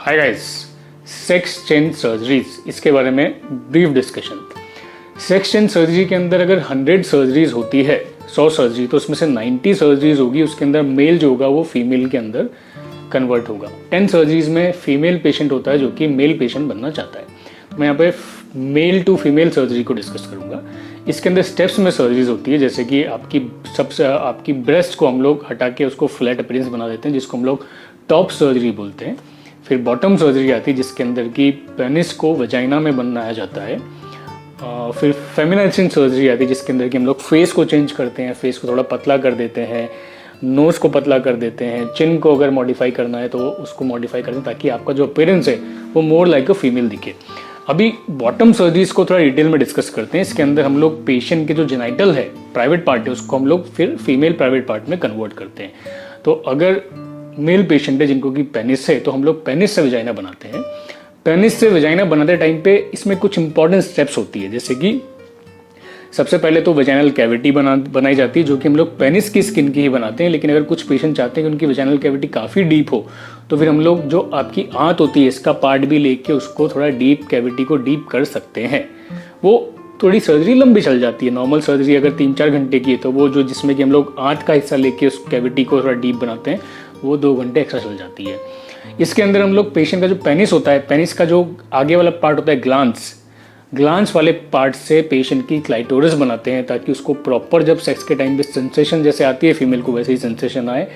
Hi guys, sex change surgeries, इसके बारे में brief discussion. Sex change surgery के अंदर अगर 100 सर्जरीज होती है, 100 सर्जरी, तो उसमें से 90 सर्जरीज होगी, उसके अंदर मेल जो होगा वो फीमेल के अंदर कन्वर्ट होगा। 10 सर्जरीज में फीमेल पेशेंट होता है जो कि मेल पेशेंट बनना चाहता है। तो मैं यहाँ पे मेल टू फीमेल सर्जरी को डिस्कस करूँगा। इसके अंदर स्टेप्स में सर्जरीज होती है, जैसे कि आपकी ब्रेस्ट को हम लोग हटा के उसको फ्लैट अपीयरेंस बना देते हैं, जिसको हम लोग टॉप सर्जरी बोलते हैं। फिर बॉटम सर्जरी आती है, जिसके अंदर की पेनिस को वजाइना में बनाया जाता है। फिर फेमिनाइजेशन सर्जरी आती है, जिसके अंदर कि हम लोग फेस को चेंज करते हैं, फेस को थोड़ा पतला कर देते हैं, नोज़ को पतला कर देते हैं, चिन को अगर मॉडिफाई करना है तो उसको मॉडिफाई करते हैं ताकि आपका जो अपीयरेंस है वो मोर लाइक अ फीमेल दिखे। अभी बॉटम सर्जरीज को थोड़ा डिटेल में डिस्कस करते हैं। इसके अंदर हम लोग पेशेंट के जो जेनाइटल है, प्राइवेट पार्ट है, उसको हम लोग फिर फीमेल प्राइवेट पार्ट में कन्वर्ट करते हैं। तो अगर मेल पेशेंट है जिनको कि पेनिस है, तो हम लोग पेनिस से वजाइना बनाते हैं। पेनिस से वजाइना बनाते टाइम पे इसमें कुछ इंपॉर्टेंट स्टेप्स होती है, जैसे कि सबसे पहले तो वजाइनल कैविटी बनाई जाती है, जो कि हम लोग पेनिस की स्किन की ही बनाते हैं। लेकिन अगर कुछ पेशेंट चाहते हैं कि उनकी वजाइनल कैविटी काफ़ी डीप हो, तो फिर हम लोग जो आपकी आंत होती है इसका पार्ट भी लेके उसको थोड़ा डीप, कैविटी को डीप कर सकते हैं। वो थोड़ी सर्जरी लंबी चल जाती है। नॉर्मल सर्जरी अगर 3-4 घंटे की है, तो वो जो जिसमें कि हम लोग आंत का हिस्सा लेके उस कैविटी को थोड़ा डीप बनाते हैं, वो 2 घंटे एक्स्ट्रा चल जाती है। इसके अंदर हम लोग पेशेंट का जो पेनिस होता है, पेनिस का जो आगे वाला पार्ट होता है ग्लांस वाले पार्ट से पेशेंट की क्लाइटोरिस बनाते हैं, ताकि उसको प्रॉपर जब सेक्स के टाइम पे सेंसेशन जैसे आती है फीमेल को, वैसे ही सेंसेशन आए।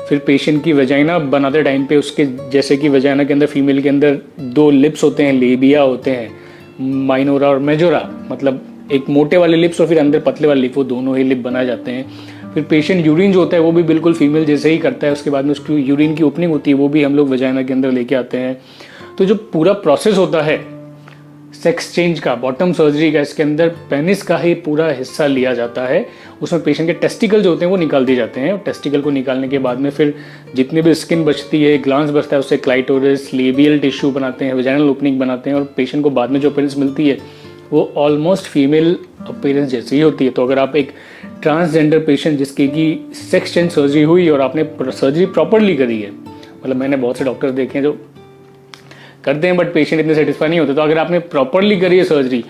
फिर पेशेंट की वजाइना बनाते टाइम पे उसके, जैसे कि वजाइना के अंदर फीमेल के अंदर 2 लिप्स होते हैं, लेबिया होते हैं, माइनोरा और मेजोरा, मतलब एक मोटे वाले लिप्स और फिर अंदर पतले वाले लिप, वो दोनों ही लिप बनाए जाते हैं। फिर पेशेंट यूरिन जो होता है वो भी बिल्कुल फीमेल जैसे ही करता है। उसके बाद में उसकी यूरिन की ओपनिंग होती है, वो भी हम लोग वजाइना के अंदर लेके आते हैं। तो जो पूरा प्रोसेस होता है सेक्स चेंज का, बॉटम सर्जरी का, इसके अंदर पेनिस का ही पूरा हिस्सा लिया जाता है। उसमें पेशेंट के टेस्टिकल जो होते हैं वो निकाल दिए जाते हैं। टेस्टिकल को निकालने के बाद में फिर जितनी भी स्किन बचती है, ग्लांस बचता है, उससे क्लाइटोरिस, लेबियल टिश्यू बनाते हैं, वजाइनल ओपनिंग बनाते हैं, और पेशेंट को बाद में जो अपीयरेंस मिलती है वो ऑलमोस्ट फीमेल अपीयरेंस जैसी ही होती है। तो अगर आप एक ट्रांसजेंडर पेशेंट जिसकी कि सेक्स चेंज सर्जरी हुई और आपने सर्जरी प्रॉपरली करी है, मतलब मैंने बहुत से डॉक्टर्स देखे हैं जो करते हैं बट पेशेंट इतने सेटिस्फाई नहीं होते, तो अगर आपने प्रॉपरली करी है सर्जरी,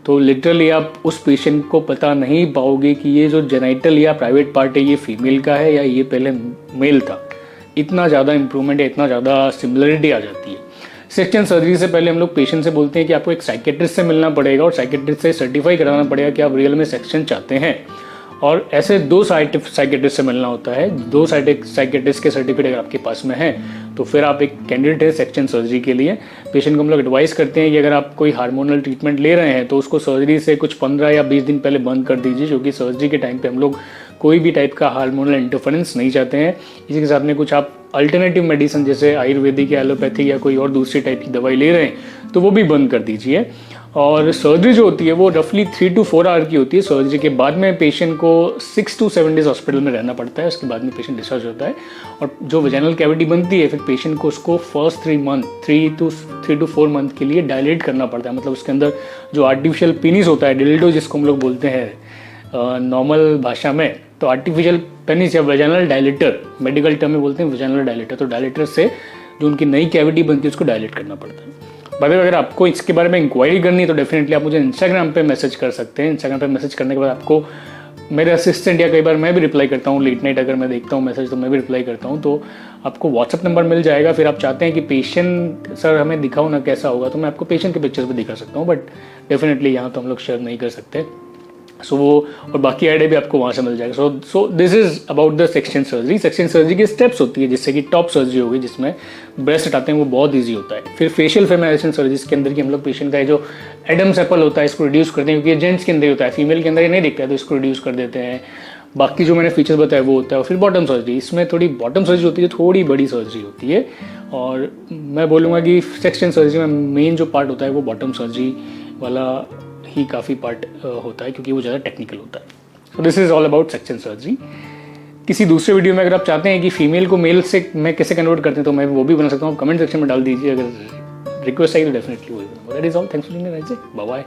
तो लिटरली आप उस पेशेंट को पता नहीं पाओगे कि ये जो जेनाइटल या प्राइवेट पार्ट है ये फीमेल का है या ये पहले मेल था। इतना ज़्यादा इंप्रूवमेंट है, इतना ज़्यादा सिमिलरिटी आ जाती है। सेक्स चेंज सर्जरी से पहले हम लोग पेशेंट से बोलते हैं कि आपको एक साइकेट्रिस्ट से मिलना पड़ेगा और साइकेट्रिस्ट से सर्टिफाई कराना पड़ेगा कि आप रियल में सेक्स चेंज चाहते हैं। और ऐसे 2 साइकेट्रिस्ट से मिलना होता है। 2 साइकेट्रिस्ट के सर्टिफिकेट अगर आपके पास में है, तो फिर आप एक कैंडिडेट है सेक्स चेंज सर्जरी के लिए। पेशेंट को हम लोग एडवाइस करते हैं कि अगर आप कोई हार्मोनल ट्रीटमेंट ले रहे हैं तो उसको सर्जरी से कुछ 15 या 20 दिन पहले बंद कर दीजिए, क्योंकि सर्जरी के टाइम पे हम लोग कोई भी टाइप का हार्मोनल इंटरफेरेंस नहीं चाहते हैं। इसी के साथ में कुछ आप अल्टरनेटिव मेडिसिन जैसे आयुर्वेदिक या एलोपैथिक या कोई और दूसरी टाइप की दवाई ले रहे हैं तो वो भी बंद कर दीजिए। और सर्जरी जो होती है वो रफली 3 to 4 आवर की होती है। सर्जरी के बाद में पेशेंट को 6 to 7 डेज हॉस्पिटल में रहना पड़ता है। उसके बाद में पेशेंट डिस्चार्ज होता है और जो वजाइनल कैविटी बनती है फिर पेशेंट को उसको फर्स्ट 3 to 4 मंथ के लिए डायलेट करना पड़ता है। मतलब उसके अंदर जो आर्टिफिशियल पेनिस होता है, डिल्डो जिसको हम लोग बोलते हैं नॉर्मल भाषा में, तो आर्टिफिशियल पेनिस या वजाइनल डायलेटर, मेडिकल टर्म में बोलते हैं वजाइनल डायलेटर। तो डायलेटर से जो उनकी नई कैविटी बनती है उसको डायलेट करना पड़ता है। बाय द वे, अगर आपको इसके बारे में इंक्वायरी करनी है तो डेफिनेटली आप मुझे इंस्टाग्राम पे मैसेज कर सकते हैं। इंस्टाग्राम पे मैसेज करने के बाद आपको मेरे असिस्टेंट या कई बार मैं भी रिप्लाई करता हूँ, लेट नाइट अगर मैं देखता हूँ मैसेज तो मैं भी रिप्लाई करता हूँ। तो आपको व्हाट्सअप नंबर मिल जाएगा। फिर आप चाहते हैं कि पेशेंट सर हमें दिखाओ ना कैसा होगा, तो मैं आपको पेशेंट के पिक्चर्स भी दिखा सकता हूँ, बट डेफिनेटली यहाँ तो हम लोग शेयर नहीं कर सकते। सो वो और बाकी आइडिया भी आपको वहाँ से मिल जाएगा। So this is about the sex change surgery. Sex change surgery की स्टेप्स होती है, जिससे कि टॉप सर्जरी होगी जिसमें ब्रेस्ट हटाते हैं, वो बहुत ईजी होता है। फिर फेशियल फेमिनाइजेशन सर्जरी के अंदर की हम लोग पेशेंट का जो एडम्स एप्पल होता है इसको रिड्यूस करते हैं, क्योंकि ये जेंट्स के अंदर ही होता है, फीमेल के अंदर ये नहीं दिखता है, तो इसको रिड्यूस कर देते हैं। बाकी जो मैंने फीचर्स बताया वो होता है। और फिर बॉटम सर्जरी, इसमें थोड़ी बॉटम सर्जरी होती है, थोड़ी बड़ी सर्जरी होती है। और मैं बोलूँगा कि सेक्स चेंज सर्जरी में मेन जो पार्ट होता है वो बॉटम सर्जरी वाला ही काफ़ी पार्ट होता है, क्योंकि वो ज़्यादा टेक्निकल होता है। So this is all about sex change surgery. किसी दूसरे वीडियो में अगर आप चाहते हैं कि फीमेल को मेल से मैं कैसे कन्वर्ट करते हैं तो मैं वो भी बना सकता हूँ। कमेंट सेक्शन में डाल दीजिए, अगर रिक्वेस्ट आई तो डेफिनेटली वही बनाऊंगा। That is all, thanks for joining, bye bye.